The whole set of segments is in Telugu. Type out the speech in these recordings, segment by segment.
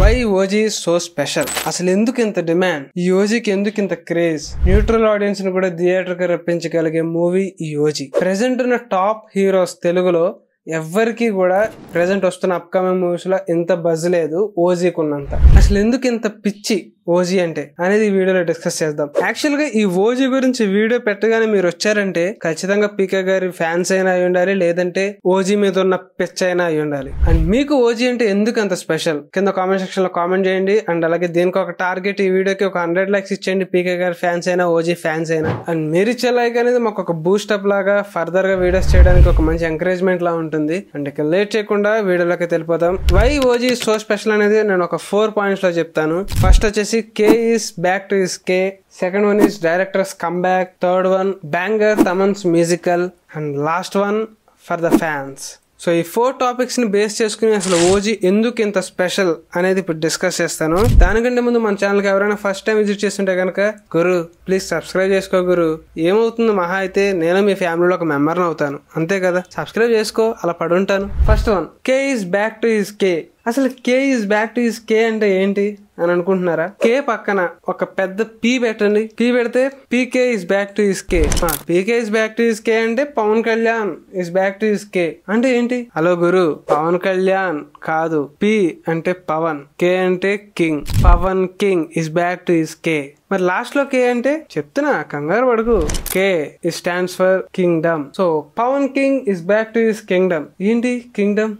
Why OG so special? అసలు ఎందుకు ఇంత డిమాండ్? ఈ ఓజీకి ఎందుకు ఇంత క్రేజ్? న్యూట్రల్ ఆడియన్స్ ను కూడా థియేటర్ కి రప్పించగలిగే మూవీ ఈ ఓజీ. ప్రెసెంట్ ఉన్న టాప్ హీరోస్ తెలుగులో ఎవ్వరికి కూడా ప్రెసెంట్ వస్తున్న అప్కమింగ్ మూవీస్ లో ఇంత బజ్ లేదు ఓజీకి ఉన్నంత. అసలు ఎందుకు ఇంత పిచ్చి ఓజీ అంటే అనేది ఈ వీడియోలో డిస్కస్ చేద్దాం. యాక్చువల్ గా ఈ ఓజీ గురించి వీడియో పెట్టగానే మీరు వచ్చారంటే ఖచ్చితంగా పీకే గారి ఫ్యాన్స్ అయినా అయి ఉండాలి, లేదంటే ఓజీ మీద ఉన్న పిచ్ అయినా అయి ఉండాలి. అండ్ మీకు ఓజీ అంటే ఎందుకు అంత స్పెషల్ కింద కామెంట్ సెక్షన్ లో కామెంట్ చేయండి. అండ్ అలాగే దీనికి ఒక టార్గెట్, ఈ వీడియోకి ఒక 100 likes ఇచ్చేయండి, పీకే గారి ఫ్యాన్స్ అయినా ఓజీ ఫ్యాన్స్ అయినా. అండ్ మీరు ఇచ్చే లైక్ అనేది మాకు ఒక బూస్ట్ అప్ లాగా ఫర్దర్ గా వీడియోస్ చేయడానికి ఒక మంచి ఎంకరేజ్మెంట్ లా ఉంటుంది. అండ్ ఇక లేట్ చేయకుండా వీడియోలోకి వెళ్ళిపోతాం. వై ఓజీ సో స్పెషల్ అనేది నేను ఒక 4 points లో చెప్తాను. ఫస్ట్ వచ్చేసి K is back to his K. Second one is director's comeback. Third one, banger Taman's musical. And last one, for the fans. So ఈ 4 topics ని బేస్ చేసుకుని అసలు ఓజీ ఎందుకు ఇంత స్పెషల్ అనేది ఇప్పుడు డిస్కస్ చేస్తాను. దానికంటే ముందు మన ఛానల్కి ఎవరైనా ఫస్ట్ టైం విజిట్ చేస్తుంటే కనుక గురు ప్లీజ్ సబ్స్క్రైబ్ చేసుకో గురు. ఏమవుతుంది మహా అయితే నేను మీ ఫ్యామిలీలో ఒక మెంబర్ని అవుతాను, అంతే కదా. సబ్స్క్రైబ్ చేసుకో, అలా పడుంటాను. First one, K is back to his K. అసలు K is back to his K అంటే ఏంటి అని అనుకుంటున్నారా? K పక్కన ఒక పెద్ద P పెట్టండి. P పెడితే PK is back to his K. PK is back to his K అంటే Pawan Kalyan is back to his K అంటే ఏంటి? హలో గురు, పవన్ కళ్యాణ్ కాదు, P అంటే పవన్, K అంటే king. Pawan king is back to his K. మరి లాస్ట్ లో K అంటే చెప్తున్నా, కంగారు పడుకు. K it stands for kingdom. So Pawan king is back to his kingdom. ఏంటి కింగ్డమ్?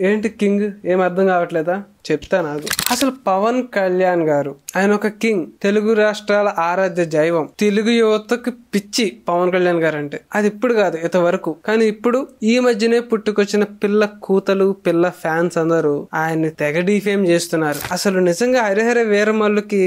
ఏంటి కింగ్? ఏం అర్థం కావట్లేదా? చెప్తాను అది. అసలు పవన్ కళ్యాణ్ గారు ఆయన ఒక కింగ్, తెలుగు రాష్ట్రాల ఆరాధ్య దైవం, తెలుగు యువతకు పిచ్చి పవన్ కళ్యాణ్ గారు అంటే. అది ఇప్పుడు కాదు, ఇంతవరకు. కానీ ఇప్పుడు ఈ మధ్యనే పుట్టుకొచ్చిన పిల్ల కూతలు, పిల్ల ఫ్యాన్స్ అందరూ ఆయన్ని తెగ డిఫేమ్ చేస్తున్నారు. అసలు నిజంగా హరిహర వీరమల్లుకి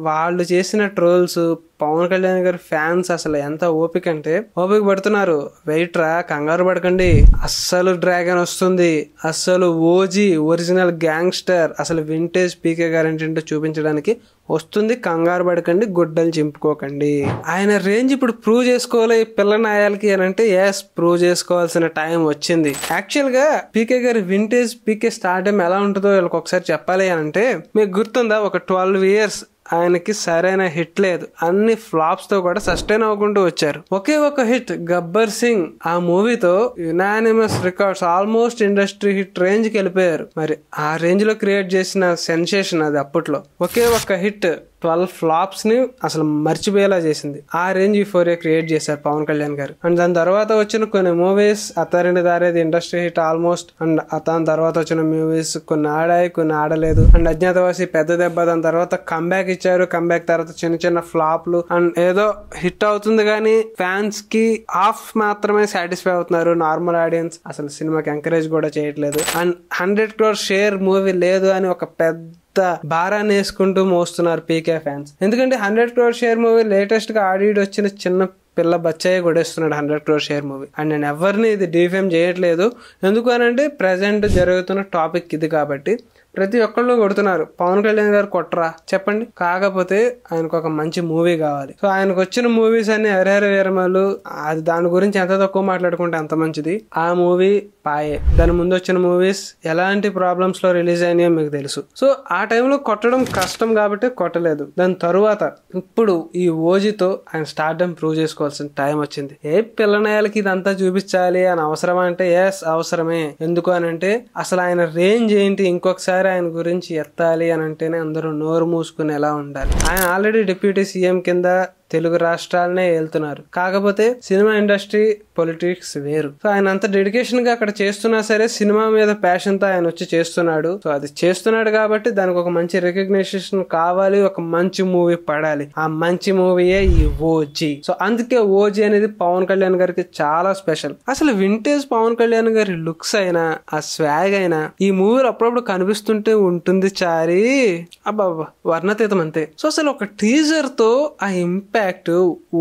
వాళ్ళు చేసిన ట్రోల్స్ పవన్ కళ్యాణ్ గారి ఫ్యాన్స్ అసలు ఎంత ఓపిక అంటే ఓపిక పడుతున్నారు. వెయిట్ రా, కంగారు పడకండి, అస్సలు డ్రాగన్ వస్తుంది, అస్సలు ఓజీ ఒరిజినల్ గ్యాంగ్స్టర్, అసలు వింటేజ్ పీకే గారు ఏంటంటే చూపించడానికి వస్తుంది. కంగారు పడకండి, గుడ్డలు చింపుకోకండి. ఆయన రేంజ్ ఇప్పుడు ప్రూవ్ చేసుకోవాలి పిల్ల నాయాలకి అని అంటే ఎస్, ప్రూవ్ చేసుకోవాల్సిన టైం వచ్చింది. యాక్చువల్ గా పీకే గారి వింటేజ్ పీకే స్టార్డమ్ ఎలా ఉంటుందో వీళ్ళకి ఒకసారి చెప్పాలి అని అంటే, మీకు గుర్తుందా, ఒక 12 years ఆయనకి సరైన హిట్ లేదు. అన్ని ఫ్లాప్స్ తో కూడా సస్టైన్ అవ్వకుండా వచ్చారు. ఒకే ఒక హిట్ గబ్బర్ సింగ్, ఆ మూవీతో unanimous records, almost industry hit range కి వెళ్ళిపోయారు. మరి ఆ రేంజ్ లో క్రియేట్ చేసిన సెన్సేషన్ అది అప్పట్లో. ఒకే ఒక హిట్ 12 flops ని అసలు మర్చిపోయేలా చేసింది. ఆ రేంజ్ యూఫోరియా క్రియేట్ చేశారు పవన్ కళ్యాణ్ గారు. అండ్ దాని తర్వాత వచ్చిన కొన్ని movies Attarinti Daredi industry hit almost. And దాని తర్వాత వచ్చిన మూవీస్ కొన్ని ఆడాయి, కొన్ని ఆడలేదు. అండ్ అజ్ఞాతవాసి పెద్ద దెబ్బ, దాని తర్వాత కంబ్యాక్ ఇచ్చారు. కంబ్యాక్ తర్వాత చిన్న చిన్న ఫ్లాప్లు. అండ్ ఏదో హిట్ అవుతుంది కానీ ఫ్యాన్స్ కి హాఫ్ మాత్రమే సాటిస్ఫై అవుతున్నారు. నార్మల్ ఆడియన్స్ అసలు సినిమాకి ఎంకరేజ్ కూడా చేయట్లేదు. అండ్ 100 crore షేర్ మూవీ లేదు అని ఒక పెద్ద భారాన్ని వేసుకుంటూ మోస్తున్నారు పీకే ఫ్యాన్స్. ఎందుకంటే 100 crore షేర్ మూవీ లేటెస్ట్ గా ఆడి వచ్చిన చిన్న పిల్ల Bachayya కొడేస్తున్నాడు 100 crore share movie. And నేను ఎవరిని ఇది డిఫేమ్ చేయట్లేదు, ఎందుకు అనంటే ప్రెసెంట్ జరుగుతున్న టాపిక్ ఇది కాబట్టి. ప్రతి ఒక్కళ్ళు కొడుతున్నారు, పవన్ కళ్యాణ్ గారు కొట్టరా చెప్పండి. కాకపోతే ఆయనకు ఒక మంచి మూవీ కావాలి. సో ఆయనకు వచ్చిన మూవీస్ అన్ని హరిహర వీరమల్లు, అది దాని గురించి ఎంత తక్కువ మాట్లాడుకుంటే అంత మంచిది. ఆ మూవీ పాయే. దాని ముందు వచ్చిన మూవీస్ ఎలాంటి ప్రాబ్లమ్స్ లో రిలీజ్ అయినాయో మీకు తెలుసు. సో ఆ టైంలో కొట్టడం కష్టం కాబట్టి కొట్టలేదు. దాని తరువాత ఇప్పుడు ఈ ఓజీతో ఆయన స్టార్డమ్ ప్రూవ్ చేసుకోవాల్సిన టైం వచ్చింది. ఏ పిల్లనాయాలకి ఇదంతా చూపించాలి అని అవసరమా అంటే ఎస్, అవసరమే. ఎందుకు అని అంటే అసలు ఆయన రేంజ్ ఏంటి, ఇంకొకసారి ఆయన గురించి ఎత్తాలి అని అంటేనే అందరూ నోరు మూసుకుని ఎలా ఉండాలి. ఆయన ఆల్రెడీ డిప్యూటీ సీఎం కింద తెలుగు రాష్ట్రాలనే వెళ్తున్నారు. కాకపోతే సినిమా ఇండస్ట్రీ పొలిటిక్స్ వేరు. సో ఆయన అంత డెడికేషన్ గా అక్కడ చేస్తున్నా సరే సినిమా మీద ప్యాషన్ తో ఆయన వచ్చి చేస్తున్నాడు. సో అది చేస్తున్నాడు కాబట్టి దానికి ఒక మంచి రికగ్నిషన్ కావాలి, ఒక మంచి మూవీ పడాలి. ఆ మంచి మూవీయే ఈ ఓజీ. సో అందుకే ఓజీ అనేది పవన్ కళ్యాణ్ గారికి చాలా స్పెషల్. అసలు వింటేజ్ పవన్ కళ్యాణ్ గారి లుక్స్ అయినా, ఆ స్వాగ్ అయినా ఈ మూవీలో అప్పుడప్పుడు కనిపిస్తుంటే ఉంటుంది చారి అబ్బా వర్ణతీతం అంతే. సో అసలు ఒక టీజర్ తో ఆ ఇంపాక్ట్,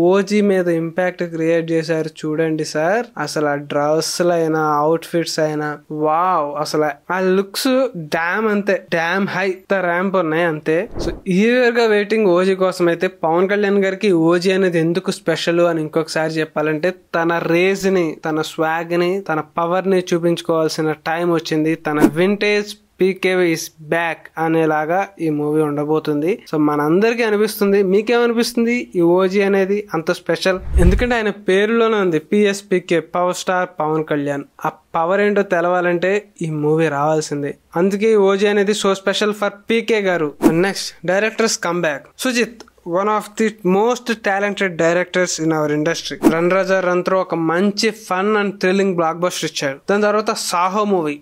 ఓజీ మీద ఇంపాక్ట్ క్రియేట్ చేశారు చూడండి సార్. అసలు ఆ డ్రెస్లు అయినా, అవుట్ ఫిట్స్ అయినా, వావ్, అసలు ఆ లుక్స్ డామ్ అంతే, డామ్ హై ర్యాంప్ ఉన్నాయి అంతే. సో ఈగర్ గా వెయిటింగ్ ఓజీ కోసం. అయితే పవన్ కళ్యాణ్ గారికి ఓజీ అనేది ఎందుకు స్పెషల్ అని ఇంకొకసారి చెప్పాలంటే, తన రేజ్ ని, తన స్వాగ్ ని, తన పవర్ ని చూపించుకోవాల్సిన టైం వచ్చింది. తన వింటేజ్ పీకే ఇస్ బ్యాక్ అనేలాగా ఈ మూవీ ఉండబోతుంది. సో మనందరికీ అనిపిస్తుంది, మీకేమనిపిస్తుంది ఈ ఓజీ అనేది అంత స్పెషల్? ఎందుకంటే ఆయన పేరులోనే ఉంది P S P K, power star Pawan Kalyan. ఆ పవర్ ఏంటో తెలవాలంటే ఈ మూవీ రావాల్సిందే. అందుకే ఈ ఓజీ అనేది so special for P K garu. Next directors come back. Sujeeth, one of the most talented directors in our industry. Run Raja run through ఒక మంచి fun and thrilling blockbuster ఇచ్చాడు. దాని తర్వాత సాహో మూవీ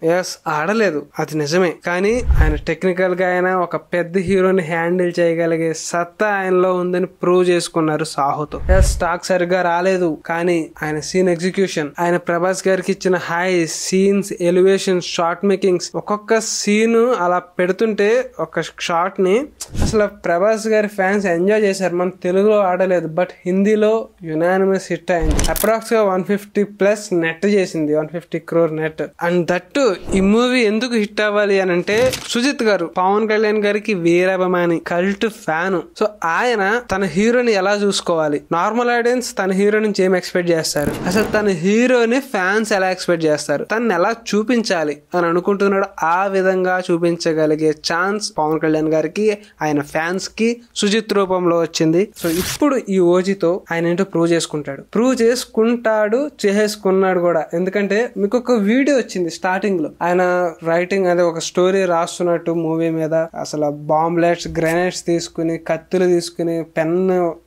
ఆడలేదు, అది నిజమే, కానీ ఆయన టెక్నికల్ గా ఆయన ఒక పెద్ద హీరోని హ్యాండిల్ చేయగలిగే సత్తా ఆయనలో ఉందని ప్రూవ్ చేసుకున్నారు సాహోతో. స్టాక్ సరిగ్గా రాలేదు, కానీ ఆయన సీన్ ఎగ్జిక్యూషన్, ఆయన ప్రభాస్ గారికి ఇచ్చిన high scenes, elevation, short makings, ఒక్కొక్క సీన్ అలా పెడుతుంటే ఒక షార్ట్ ని అసలు ప్రభాస్ గారి ఫ్యాన్స్ ఎంజాయ్ చేశారు. మన తెలుగులో ఆడలేదు, బట్ హిందీలో యునానిమస్ హిట్ అయింది. అప్రాక్స్ గా 150+ నెట్ చేసింది, 150 crore నెట్. అండ్ దట్టు ఈ మూవీ ఎందుకు హిట్ అవ్వాలి అని అంటే, సుజిత్ గారు పవన్ కళ్యాణ్ గారికి వీరాభిమాని, కల్ట్ ఫ్యాన్. సో ఆయన తన హీరోని ఎలా చూసుకోవాలి, నార్మల్ ఆడియన్స్ తన హీరో నుంచి ఏం ఎక్స్పెక్ట్ చేస్తారు, అసలు తన హీరోని ఫ్యాన్స్ ఎలా ఎక్స్పెక్ట్ చేస్తారు, తను ఎలా చూపించాలి అని అనుకుంటున్నాడు. ఆ విధంగా చూపించగలిగే ఛాన్స్ పవన్ కళ్యాణ్ గారికి, ఆయన ఫ్యాన్స్ కి సుజిత్ రూపంలో వచ్చింది. సో ఇప్పుడు ఈ ఓజీతో ఆయన ఏంటో ప్రూవ్ చేసుకుంటాడు, చేసేసుకున్నాడు కూడా. ఎందుకంటే మీకు ఒక వీడియో వచ్చింది స్టార్టింగ్ లో, ఆయన రైటింగ్ అదే ఒక స్టోరీ రాస్తున్నట్టు మూవీ మీద, అసలు బాంబ్లెట్స్, గ్రెనేడ్స్ తీసుకుని, కత్తులు తీసుకుని, పెన్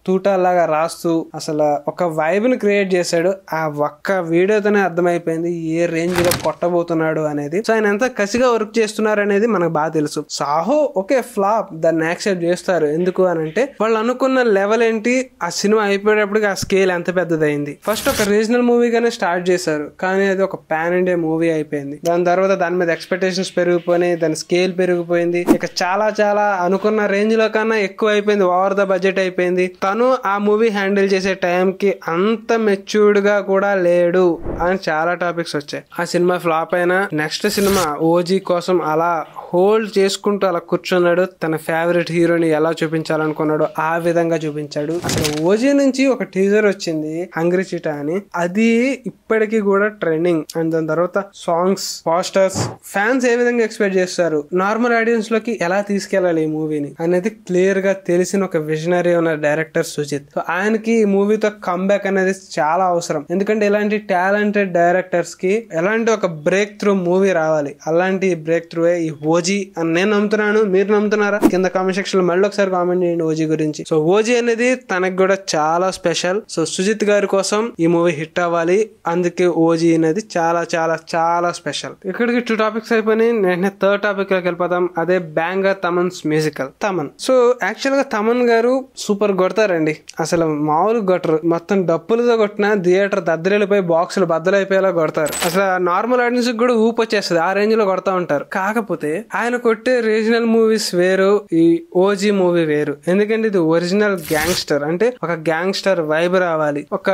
తూటాలాగా రాస్తూ అసలు ఒక వైబ్ ని క్రియేట్ చేశాడు. ఆ ఒక్క వీడియోతోనే అర్థమైపోయింది ఏ రేంజ్ లో కొట్టబోతున్నాడు అనేది. సో ఆయన ఎంత కసిగా వర్క్ చేస్తున్నారు అనేది మనకు బాగా తెలుసు. సాహో ఓకే ఫ్లాప్, దాన్ని యాక్సెప్ట్ చేస్తారు. ఎందుకు అని అంటే వాళ్ళు అనుకున్న లెవెల్ ఏంటి, ఆ సినిమా అయిపోయేటప్పటికి ఆ స్కేల్ ఎంత పెద్దదైంది. ఫస్ట్ ఒక రీజనల్ మూవీగానే స్టార్ట్ చేశారు, కానీ అది ఒక పాన్ ఇండియా మూవీ అయిపోయింది. దాని తర్వాత దాని మీద ఎక్స్పెక్టేషన్స్ పెరిగిపోయినాయి, దాని స్కేల్ పెరిగిపోయింది. ఇక చాలా చాలా అనుకున్న రేంజ్ లో కన్నా ఎక్కువ అయిపోయింది, ఓవర్ ద బడ్జెట్ అయిపోయింది. తను ఆ మూవీ హ్యాండిల్ చేసే టైంకి అంత మెచ్యూర్డ్ గా కూడా లేడు అని చాలా టాపిక్స్ వచ్చాయి. ఆ సినిమా ఫ్లాప్ అయినా నెక్స్ట్ సినిమా ఓజీ కోసం అలా హోల్డ్ చేసుకుంటూ అలా కూర్చున్నాడు. తన ఫేవరెట్ హీరోని ఎలా చూపించాలనుకున్నాడో ఆ విధంగా చూపించాడు. అసలు ఓజీ నుంచి ఒక టీజర్ వచ్చింది, హంగ్రీ చీటా అని, అది ఇప్పటికీ కూడా ట్రెండింగ్. అండ్ దాని తర్వాత సాంగ్స్, పోస్టర్స్, ఫ్యాన్స్ ఏ విధంగా ఎక్స్పెక్ట్ చేస్తారు, నార్మల్ ఆడియన్స్ లోకి ఎలా తీసుకెళ్లాలి ఈ మూవీని అనేది క్లియర్ గా తెలిసిన ఒక విజనరీ ఉన్న డైరెక్టర్ సుజిత్. సో ఆయనకి ఈ మూవీతో కమ్బ్యాక్ అనేది చాలా అవసరం. ఎందుకంటే ఇలాంటి టాలెంటెడ్ డైరెక్టర్స్ కి ఎలాంటి ఒక బ్రేక్ త్రూ మూవీ రావాలి. అలాంటి బ్రేక్ త్రూ ఈ ఓజీ అని నేను నమ్ముతున్నాను. మీరు నమ్ముతున్నారా? కింద కామెంట్ సెక్షన్ లో మళ్ళీ ఒకసారి కామెంట్ చేయండి ఓజీ గురించి. సో ఓజీ అనేది తనకు కూడా చాలా స్పెషల్. సో సుజిత్ గారి కోసం ఈ మూవీ హిట్ అవ్వాలి, అందుకే ఓజీ అనేది చాలా చాలా చాలా స్పెషల్. ఇక్కడికి 2 టాపిక్స్ అయిపోయినాయి. నేను థర్డ్ టాపిక్ లోకి వెళ్ళిపోతాం. అదే banger Thaman's musical. Thaman. So actual గా తమన్ గారు సూపర్ కొడతారండి, అసలు మామూలు కొట్టరు. మొత్తం డప్పులతో కొట్టిన థియేటర్ దద్దరిల్లిపోయి బాక్సులు బద్దలైపోయేలా కొడతారు. అసలు నార్మల్ ఆడియన్స్ కూడా ఊపు వచ్చేస్తుంది, ఆ రేంజ్ లో కొడతా ఉంటారు. కాకపోతే ఆయన కొట్టే రీజనల్ మూవీస్ వేరు, ఈ ఓజీ మూవీ వేరు. ఎందుకంటే ఇది ఒరిజినల్ గ్యాంగ్స్టర్, అంటే ఒక గ్యాంగ్స్టర్ వైబ్ రావాలి, ఒక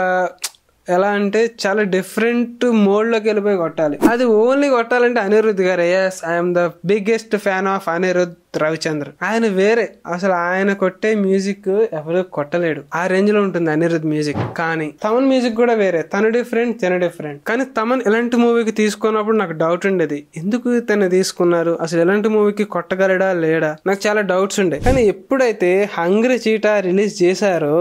ఎలా అంటే చాలా డిఫరెంట్ మోడ్ లోకి వెళ్ళిపోయి కొట్టాలి. అది ఓన్లీ కొట్టాలంటే Anirudh garu. Yes, I'm the biggest fan of Anirudh Ravichandran. ఆయన వేరే, అసలు ఆయన కొట్టే మ్యూజిక్ ఎవరు కొట్టలేడు, ఆ రేంజ్ లో ఉంటుంది అనిరుద్ధ్ మ్యూజిక్. కానీ తమన్ మ్యూజిక్ కూడా వేరే, తను డిఫరెంట్, తను డిఫరెంట్. కానీ తమన్ ఎలాంటి మూవీకి తీసుకున్నప్పుడు నాకు డౌట్ ఉండేది, ఎందుకు తను తీసుకున్నారు, అసలు ఎలాంటి మూవీకి కొట్టగలడా లేడా, నాకు చాలా డౌట్స్ ఉండే. కానీ ఎప్పుడైతే హంగ్రీ చీటా రిలీజ్ చేశారో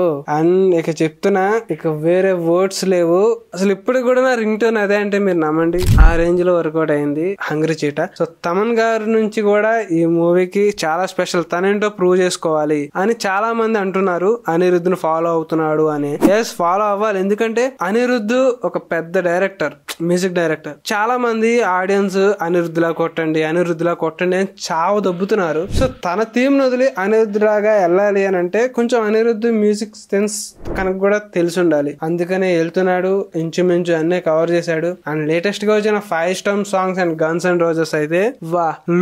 ఇక చెప్తున్నా, ఇక వేరే వర్డ్స్ లేవు. అసలు ఇప్పుడు కూడా నా రింగ్ టోన్ అదే, అంటే మీరు నమ్మండి, ఆ రేంజ్ లో వర్కౌట్ అయింది హంగ్రీ చీటా. సో తమన్ గారి నుంచి కూడా ఈ మూవీకి చాలా స్పెషల్, తనేంటో ప్రూవ్ చేసుకోవాలి అని చాలా మంది అంటున్నారు. అనిరుద్ధ్ ను ఫాలో అవుతున్నాడు అని. ఎస్, ఫాలో అవ్వాలి. ఎందుకంటే అనిరుద్ధ్ ఒక పెద్ద డైరెక్టర్, మ్యూజిక్ డైరెక్టర్. చాలా మంది ఆడియన్స్ అనిరుద్ధ్ లా కొట్టండి అని చావు దబ్బుతున్నారు. సో తన థీమ్ ను వదిలి అనిరుద్ధ్ లాగా వెళ్ళాలి అని అంటే కొంచెం అనిరుద్ధ్ మ్యూజిక్ సెన్స్ కనుక కూడా తెలిసి ఉండాలి. అందుకనే వెళ్తున్నాడు, ఇంచుమించు అన్నీ కవర్ చేశాడు. అండ్ లేటెస్ట్ గా వచ్చిన 5 Storm songs and guns and roses అయితే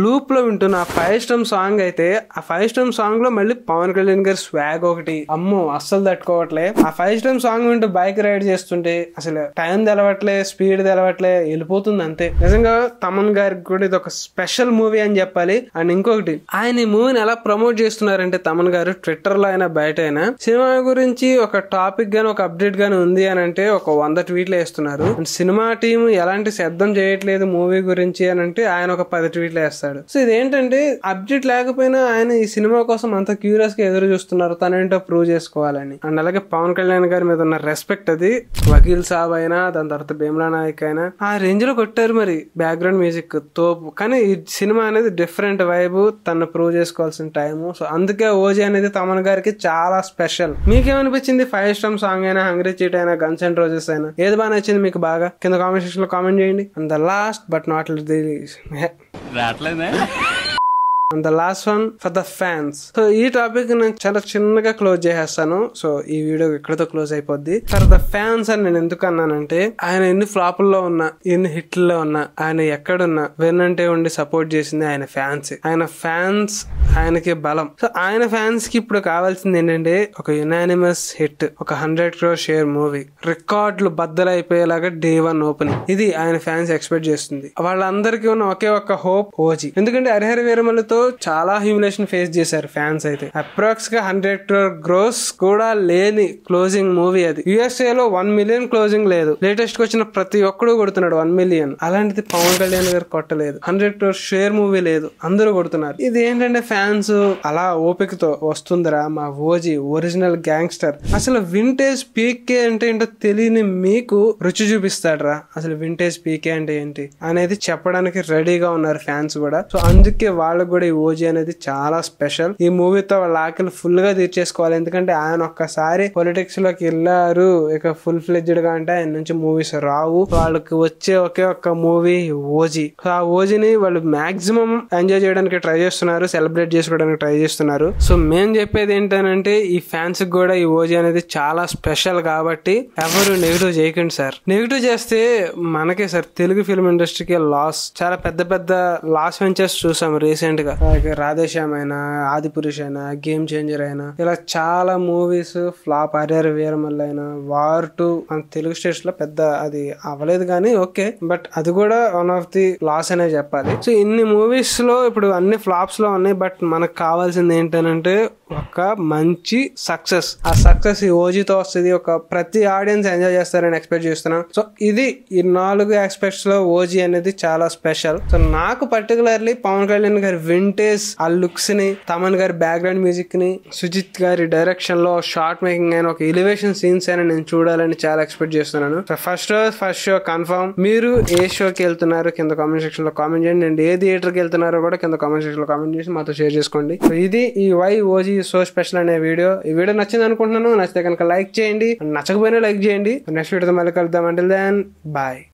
లూప్ లో వింటున్న 5 Storm సాంగ్ అయితే, ఆ 5 Storm సాంగ్ లో మళ్ళీ పవన్ కళ్యాణ్ గారి స్వాగ్ ఒకటి, అమ్మో అస్సలు తట్టుకోవట్లే. ఆ 5 Storm సాంగ్ వింటూ బైక్ రైడ్ చేస్తుంటే అసలు టైం తెలవట్లే, స్పీడ్ తెలవట్లే వెళ్ళిపోతుంది అంతే. నిజంగా తమన్ గారికి కూడా ఇది ఒక స్పెషల్ మూవీ అని చెప్పాలి. అండ్ ఇంకొకటి, ఆయన ఈ మూవీని ఎలా ప్రమోట్ చేస్తున్నారంటే తమన్ గారు ట్విట్టర్ లో అయినా బయట అయినా సినిమా గురించి ఒక టాపిక్ గానీ ఒక అప్డేట్ గానీ ఉంది అని అంటే ఒక 100 ట్వీట్లు వేస్తున్నారు. అండ్ సినిమా టీం ఎలాంటి శబ్దం చేయట్లేదు మూవీ గురించి అని అంటే ఆయన ఒక 10 ట్వీట్లు వేస్తాడు. సో ఇదేంటంటే అప్డేట్ లేకపోయినా ఆయన ఈ సినిమా కోసం అంత క్యూరియస్ గా ఎదురు చూస్తున్నారు తనేంటో ప్రూవ్ చేసుకోవాలని. అండ్ అలాగే పవన్ కళ్యాణ్ గారి మీద ఉన్న రెస్పెక్ట్ అది వకీల్ సాబ్ అయినా దాని తర్వాత భీమ్లా నాయక్ అయినా ఆ రేంజ్ లో కొట్టారు. మరి బ్యాక్గ్రౌండ్ మ్యూజిక్ తోపు. కానీ ఈ సినిమా అనేది డిఫరెంట్ వైబ్, తను ప్రూవ్ చేసుకోవాల్సిన టైము. సో అందుకే ఓజీ అనేది తమన్ గారికి చాలా స్పెషల్. మీకేమనిపించింది? 5 స్టార్ సాంగ్ అయినా, హంగ్రీ చీట్ అయినా, గన్స్ అండ్ రోజెస్ అయినా ఏది బాగా నచ్చింది మీకు బాగా? కింద కామెంట్ సెక్షన్ లో కామెంట్ చేయండి. And the last but not And the last one for the fans. So ఈ టాపిక్ నేను చాలా చిన్నగా క్లోజ్ చేసేస్తాను. సో ఈ వీడియో ఇక్కడతో క్లోజ్ అయిపోద్ది. ఫర్ ద ఫ్యాన్స్ అని నేను ఎందుకు అన్నానంటే, ఆయన ఎన్ని ఫ్లాపుల్లో ఉన్నా, ఎన్ని హిట్లో ఉన్నా, ఆయన ఎక్కడున్నా వెన్నంటే ఉండి సపోర్ట్ చేసింది ఆయన ఫ్యాన్స్. ఆయన ఫ్యాన్స్ ఆయనకి బలం. సో ఆయన ఫ్యాన్స్ కి ఇప్పుడు కావాల్సింది ఏంటంటే ఒక యునానిమస్ హిట్, ఒక 100 crore షేర్ మూవీ, రికార్డులు బద్దలైపోయేలాగా Day 1 ఓపెనింగ్. ఇది ఆయన ఫ్యాన్స్ ఎక్స్పెక్ట్ చేస్తుంది. వాళ్ళందరికీ ఉన్న ఒకే ఒక్క హోప్ ఓజీ. ఎందుకంటే హరిహర వీరమల్లితో చాలా హ్యూమిలేషన్ ఫేస్ చేశారు ఫ్యాన్స్. అయితే అప్రాక్స్ గా 100 crore గ్రోస్ కూడా లేని క్లోజింగ్ మూవీ అది. USA లో 1 million క్లోజింగ్ లేదు. లేటెస్ట్ గా వచ్చిన ప్రతి ఒక్కడు కొడుతున్నాడు 1 million. అలాంటిది పవన్ కళ్యాణ్ గారు కొట్టలేదు. 100 crore షేర్ మూవీ లేదు, అందరూ కొడుతున్నారు. ఇది ఏంటంటే ఫ్యాన్స్ అలా ఓపికతో వస్తుందిరా మా ఓజీ ఒరిజినల్ గ్యాంగ్స్టర్, అసలు వింటేజ్ పీకే అంటే ఏంటో తెలియని మీకు రుచి చూపిస్తాడరా, అసలు వింటేజ్ పీకే అంటే ఏంటి అనేది చెప్పడానికి రెడీగా ఉన్నారు ఫ్యాన్స్ కూడా. సో అందుకే వాళ్ళకు కూడా ఈ ఓజీ అనేది చాలా స్పెషల్. ఈ మూవీతో వాళ్ళ ఆకలి ఫుల్ గా తీర్చేసుకోవాలి. ఎందుకంటే ఆయన ఒక్కసారి పొలిటిక్స్ లోకి వెళ్ళారు, ఇక ఫుల్ ఫ్లెడ్జ్డ్ గా అంటే ఆయన నుంచి మూవీస్ రావు. వాళ్ళకి వచ్చే ఒకే ఒక్క మూవీ ఓజీ. సో ఆ ఓజీని వాళ్ళు మాక్సిమం ఎంజాయ్ చేయడానికి ట్రై చేస్తున్నారు, సెలబ్రేట్ చేసుకోవడానికి ట్రై చేస్తున్నారు. సో మేము చెప్పేది ఏంటంటే ఈ ఫ్యాన్స్ కూడా ఈ ఓజీ అనేది చాలా స్పెషల్ కాబట్టి ఎవరు నెగిటివ్ చేయకండి సార్. నెగిటివ్ చేస్తే మనకే సార్ తెలుగు ఫిల్మ్ ఇండస్ట్రీకి లాస్. చాలా పెద్ద పెద్ద లాస్ వెంచర్స్ చూసాం రీసెంట్ గా. రాధేశ్యామ్ అయినా, ఆదిపురుష్ అయినా, గేమ్ చేంజర్ అయినా, ఇలా చాలా మూవీస్ ఫ్లాప్. హరిహర వీరమల్లి అయినా, వార్ 2 మన తెలుగు స్టేట్స్ లో పెద్ద అది అవ్వలేదు కానీ ఓకే, బట్ అది కూడా వన్ ఆఫ్ ది లాస్ అనే చెప్పాలి. సో ఇన్ని మూవీస్ లో ఇప్పుడు అన్ని ఫ్లాప్స్ లో ఉన్నాయి. బట్ మనకు కావాల్సింది ఏంటంటే ఒక మంచి సక్సెస్. ఆ సక్సెస్ ఈ ఓజీతో వస్తుంది. ఒక ప్రతి ఆడియన్స్ ఎంజాయ్ చేస్తారని ఎక్స్పెక్ట్ చేస్తున్నాం. సో ఇది ఈ 4 ఆస్పెక్ట్స్ లో ఓజీ అనేది చాలా స్పెషల్. సో నాకు పర్టికులర్లీ పవన్ కళ్యాణ్ గారి వింటేజ్ ఆ లుక్స్ ని, తమన్ గారి బ్యాక్గ్రౌండ్ మ్యూజిక్ ని, సుజిత్ గారి డైరెక్షన్ లో షార్ట్ మేకింగ్ అయిన ఒక ఎలివేషన్ సీన్స్ అయినా నేను చూడాలని చాలా ఎక్స్పెక్ట్ చేస్తున్నాను. First show confirm. మీరు ఏ షోకి వెళ్తున్నారు కింద కామెంట్ సెక్షన్ లో కామెంట్ చేయండి. అండ్ ఏ థియేటర్ కి వెళ్తున్నారో కూడా కింద కామెంట్ సెక్షన్ లో కామెంట్ చేసి మాతో షేర్ చేసుకోండి. సో ఇది ఈ వై ఓజీ సో స్పెషల్ అనే వీడియో. ఈ వీడియో నచ్చింది అనుకుంటున్నాను. నచ్చితే కనుక లైక్ చేయండి, నచ్చకపోయినా లైక్ చేయండి. నెక్స్ట్ వీడియోతో మళ్ళీ కలుద్దాం. Until then bye.